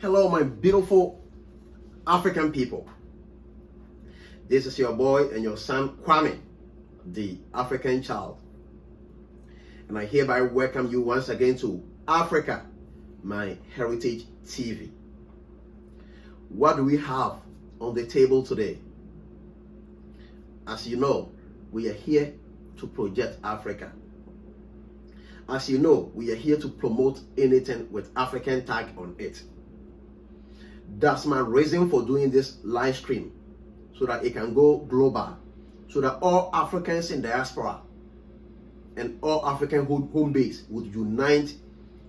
Hello, my beautiful African people. This is your boy and your son, Kwame, the African child. And I hereby welcome you once again to Africa, my heritage TV. What do we have on the table today? As you know, we are here to project Africa. As you know, we are here to promote anything with African tag on it. That's my reason for doing this live stream, so that it can go global, so that all Africans in diaspora and all African home base would unite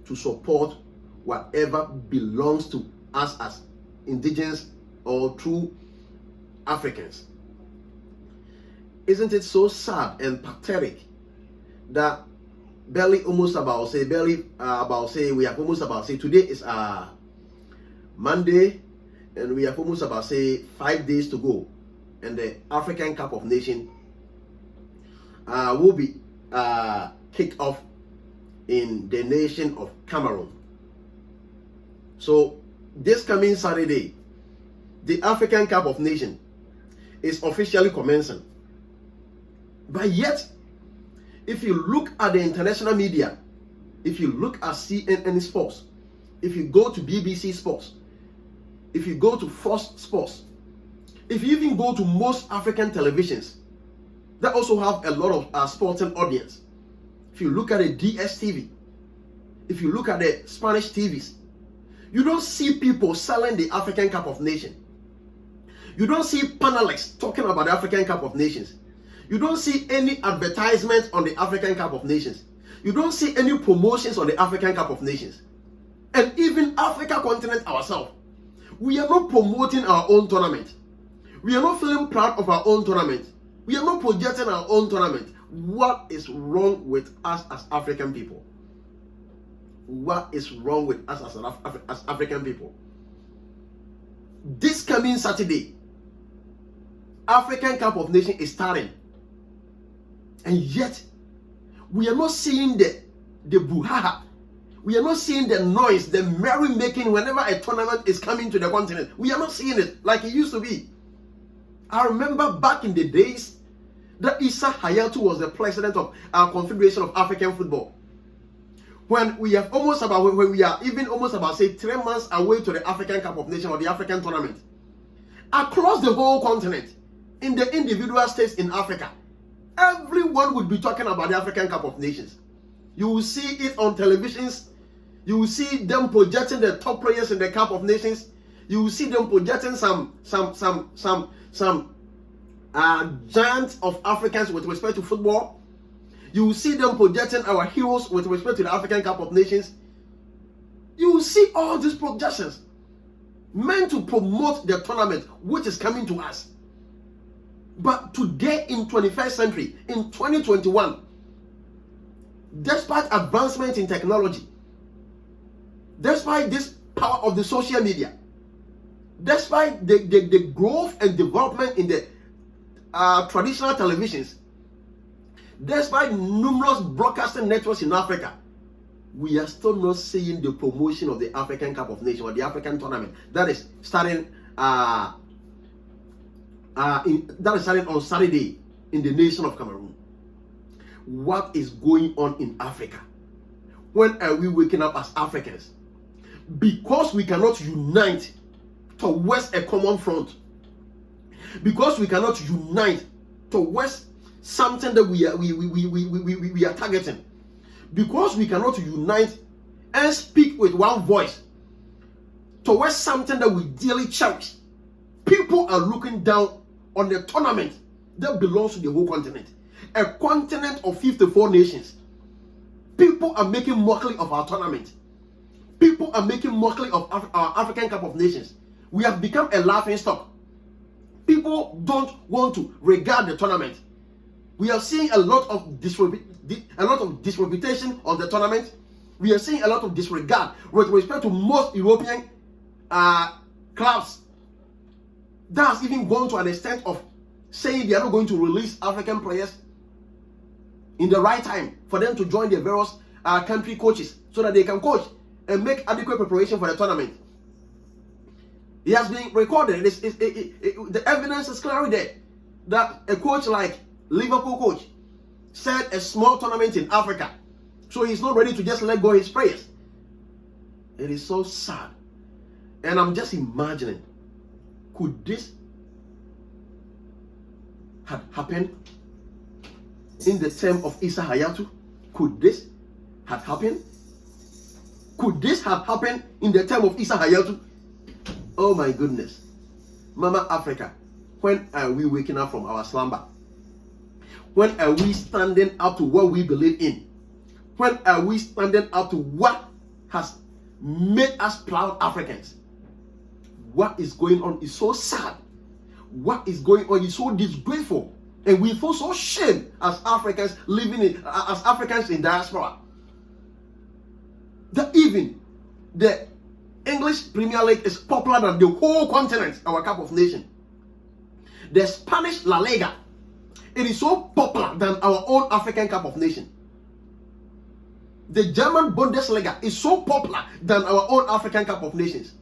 to support whatever belongs to us as indigenous or true Africans. Isn't it so sad and pathetic that we have almost about today is Monday, and we have almost about 5 days to go, and the African Cup of Nations will be kicked off in the nation of Cameroon. So this coming Saturday, the African Cup of Nations is officially commencing. But yet, if you look at the international media, if you look at CNN Sports, if you go to BBC Sports, if you go to Fox Sports, if you even go to most African televisions that also have a lot of sporting audience, if you look at the DSTV, if you look at the Spanish TVs, you don't see people selling the African Cup of Nations. You don't see panelists talking about the African Cup of Nations. You don't see any advertisement on the African Cup of Nations. You don't see any promotions on the African Cup of Nations. And even Africa continent ourselves, we are not promoting our own tournament. We are not feeling proud of our own tournament. We are not projecting our own tournament. What is wrong with us as African people? What is wrong with us as African people? This coming Saturday, African Cup of Nations is starting. And yet, we are not seeing the buhaha. We are not seeing the noise, the merrymaking whenever a tournament is coming to the continent. We are not seeing it like it used to be. I remember back in the days that Issa Hayatou was the president of our Confederation of African Football. When we are even almost about 3 months away to the African Cup of Nations or the African tournament. Across the whole continent, in the individual states in Africa, everyone would be talking about the African Cup of Nations. You will see it on televisions. You will see them projecting the top players in the Cup of Nations. You will see them projecting some giants of Africans with respect to football. You will see them projecting our heroes with respect to the African Cup of Nations. You will see all these projections meant to promote the tournament which is coming to us. But today in 21st century, in 2021, despite advancement in technology, despite this power of the social media, despite the growth and development in the traditional televisions, despite numerous broadcasting networks in Africa, we are still not seeing the promotion of the African Cup of Nations or the African tournament that is starting on Saturday in the nation of Cameroon. What is going on in Africa? When are we waking up as Africans? Because we cannot unite towards a common front. Because we cannot unite towards something that we are targeting. Because we cannot unite and speak with one voice towards something that we dearly cherish. People are looking down on the tournament that belongs to the whole continent. A continent of 54 nations. People are making mockery of our tournament. People are making mockery of our African Cup of Nations. We have become a laughing stock. People don't want to regard the tournament. We are seeing a lot of disreputation of the tournament. We are seeing a lot of disregard with respect to most European clubs. That's even gone to an extent of saying they are not going to release African players in the right time for them to join their various country coaches so that they can coach and make adequate preparation for the tournament. It has been recorded. The evidence is clearly there that a coach like Liverpool coach said a small tournament in Africa, so he's not ready to just let go his players. It is so sad, and I'm just imagining, could this have happened in the term of Issa Hayatou? Could this have happened? Could this have happened in the term of Issa Hayatou? Oh my goodness. Mama Africa, when are we waking up from our slumber? When are we standing up to what we believe in? When are we standing up to what has made us proud Africans? What is going on is so sad. What is going on is so disgraceful. And we feel so shame as Africans as Africans in diaspora. That even the English Premier League is popular than the whole continent, our Cup of Nations. The Spanish La Liga, it is so popular than our own African Cup of Nations. The German Bundesliga is so popular than our own African Cup of Nations.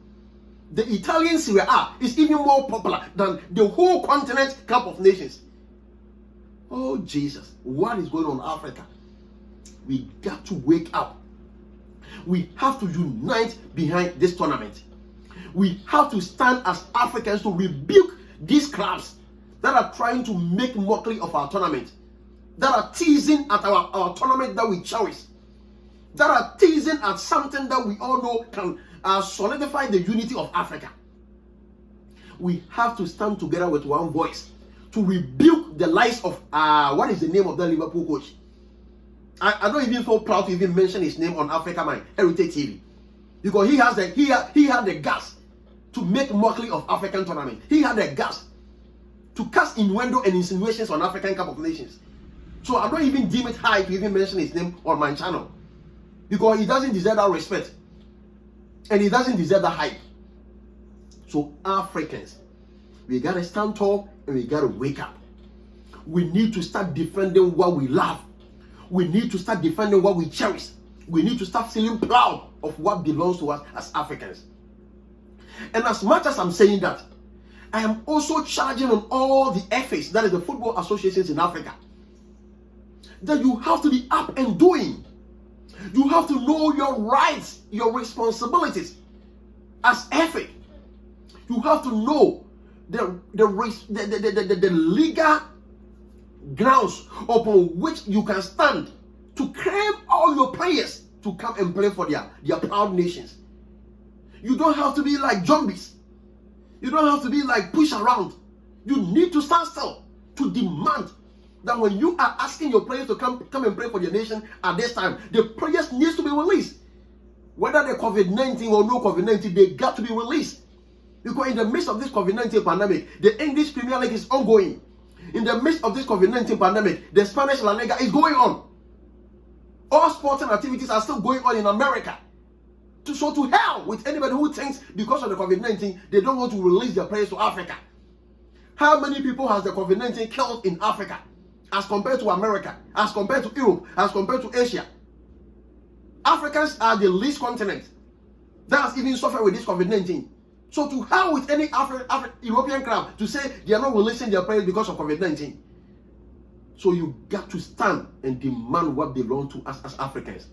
The Italian Serie A is even more popular than the whole continent Cup of Nations. Oh Jesus, what is going on in Africa? We got to wake up. We have to unite behind this tournament. We have to stand as Africans to rebuke these clubs that are trying to make mockery of our tournament, that are teasing at our tournament that we cherish, that are teasing at something that we all know can solidify the unity of Africa. We have to stand together with one voice to rebuke the lies of what is the name of the Liverpool coach? I don't even feel proud to even mention his name on Africa Man Heritage TV, because he had the guts to make mockery of African tournament. He had the guts to cast innuendo and insinuations on African Cup of Nations. So I don't even deem it high to even mention his name on my channel, because he doesn't deserve that respect and he doesn't deserve that hype. So Africans, we gotta stand tall and we gotta wake up. We need to start defending what we love. We need to start defending what we cherish. We need to start feeling proud of what belongs to us as Africans. And as much as I'm saying that, I am also charging on all the FAs, that is the football associations in Africa, that you have to be up and doing. You have to know your rights, your responsibilities as FA. You have to know the legal grounds upon which you can stand to claim all your players to come and play for their proud nations. You don't have to be like zombies. You don't have to be like push around. You need to stand still to demand that when you are asking your players to come and play for your nation at this time, the players need to be released. Whether they're COVID-19 or no COVID-19, they got to be released. Because in the midst of this COVID-19 pandemic, the English Premier League is ongoing. In the midst of this COVID-19 pandemic, the Spanish La Liga is going on. All sporting activities are still going on in America. So to hell with anybody who thinks because of the COVID-19, they don't want to release their players to Africa. How many people has the COVID-19 killed in Africa as compared to America, as compared to Europe, as compared to Asia? Africans are the least continent that has even suffered with this COVID-19. So to hell with any European club to say they are not releasing their players because of COVID-19. So you got to stand and demand what belongs to us as Africans.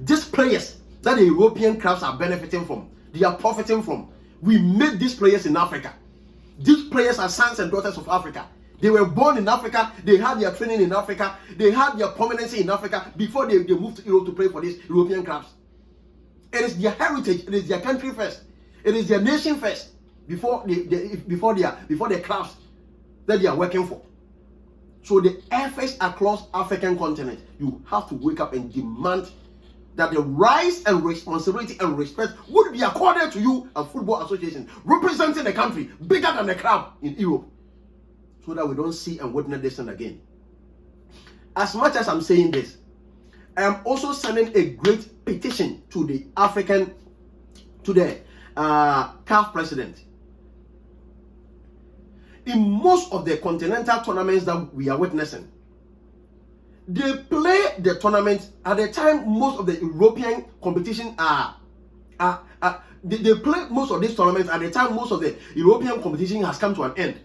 These players that the European clubs are benefiting from, they are profiting from. We made these players in Africa. These players are sons and daughters of Africa. They were born in Africa. They had their training in Africa. They had their prominency in Africa before they moved to Europe to play for these European clubs. It is their heritage. It is their country first. It is their nation first before the clubs that they are working for. So the FAs across African continent, you have to wake up and demand that the rights and responsibility and respect would be accorded to you, a football association representing the country bigger than the club in Europe, so that we don't see and witness this thing again. As much as I'm saying this, I am also sending a great petition to the CAF president. In most of the continental tournaments that we are witnessing, they play the tournament at the time most of the European competition are They play most of these tournaments at the time most of the European competition has come to an end.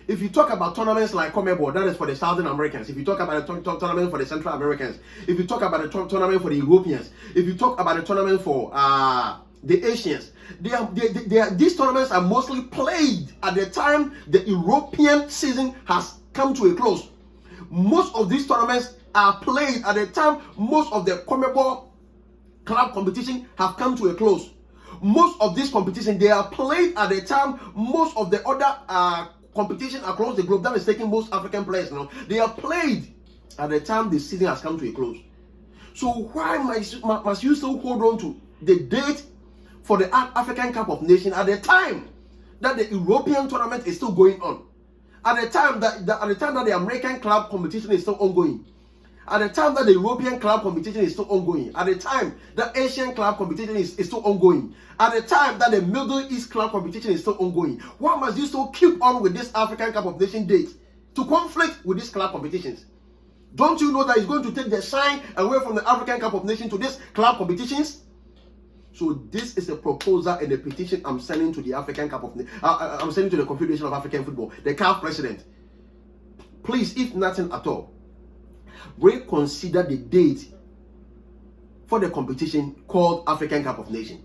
If you talk about tournaments like CONMEBOL, that is for the Southern Americans. If you talk about a tournament for the Central Americans, if you talk about a tournament for the Europeans, if you talk about a tournament for the Asians, these tournaments are mostly played at the time the European season has come to a close. Most of these tournaments are played at the time most of the CONMEBOL club competition have come to a close. Most of these competitions, they are played at the time most of the other competition across the globe that is taking most African players now, they are played at the time the season has come to a close. So why must you still hold on to the date for the African Cup of Nations at the time that the European tournament is still going on, at the time that the American club competition is still ongoing, at the time that the European club competition is still ongoing, at the time that Asian club competition is still ongoing, at the time that the Middle East club competition is still ongoing? Why must you still keep on with this African Cup of Nations date to conflict with these club competitions? Don't you know that it's going to take the shine away from the African Cup of Nations to these club competitions? So this is a proposal and a petition I'm sending to the African Cup of I'm sending to the Confederation of African Football, the CAF president. Please, if nothing at all, reconsider the date for the competition called African Cup of Nations.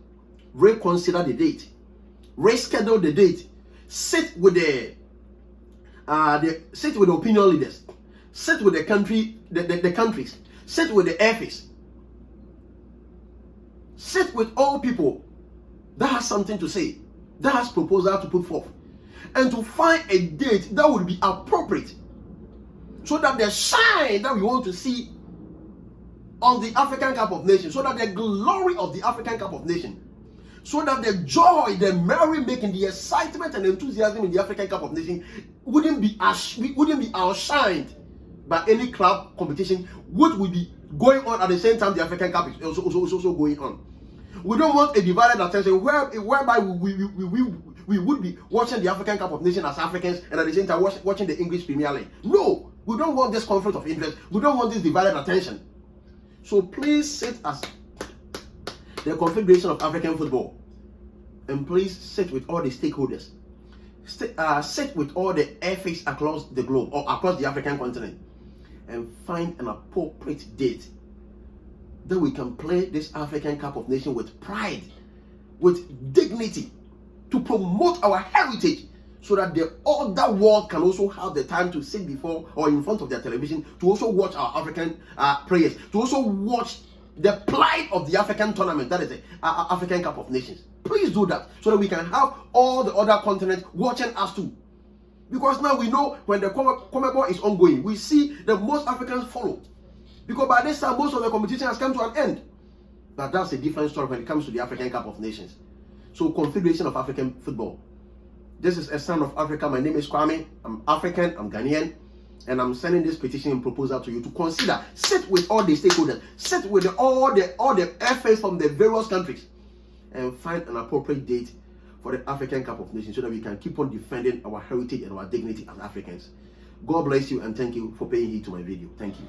Reconsider the date. Reschedule the date. Sit with the opinion leaders. Sit with the countries. Sit with the FAs. Sit with all people that has something to say, that has proposal to put forth, and to find a date that would be appropriate, so that the shine that we want to see on the African Cup of Nations, so that the glory of the African Cup of Nations, so that the joy, the merrymaking, the excitement and enthusiasm in the African Cup of Nations wouldn't be outshined by any club competition, which would be going on at the same time the African Cup is also going on. We don't want a divided attention whereby we would be watching the African Cup of Nations as Africans and at the same time watching the English Premier League. No, we don't want this conflict of interest. We don't want this divided attention. So please sit as the Confederation of African Football, and please sit with all the stakeholders. Sit with all the FAs across the globe or across the African continent, and find an appropriate date that we can play this African Cup of Nations with pride, with dignity, to promote our heritage, so that the other world can also have the time to sit before or in front of their television to also watch our African players, to also watch the plight of the African tournament, that is the African Cup of Nations. Please do that, so that we can have all the other continents watching us too. Because now we know when the CONMEBOL is ongoing, we see that most Africans follow. Because by this time, most of the competition has come to an end. But that's a different story when it comes to the African Cup of Nations. So, Confederation of African Football. This is a son of Africa. My name is Kwame. I'm African. I'm Ghanaian. And I'm sending this petition and proposal to you to consider. Sit with all the stakeholders. Sit with all the FAs from the various countries, and find an appropriate date for the African Cup of Nations, so that we can keep on defending our heritage and our dignity as Africans. God bless you, and thank you for paying heed to my video. Thank you.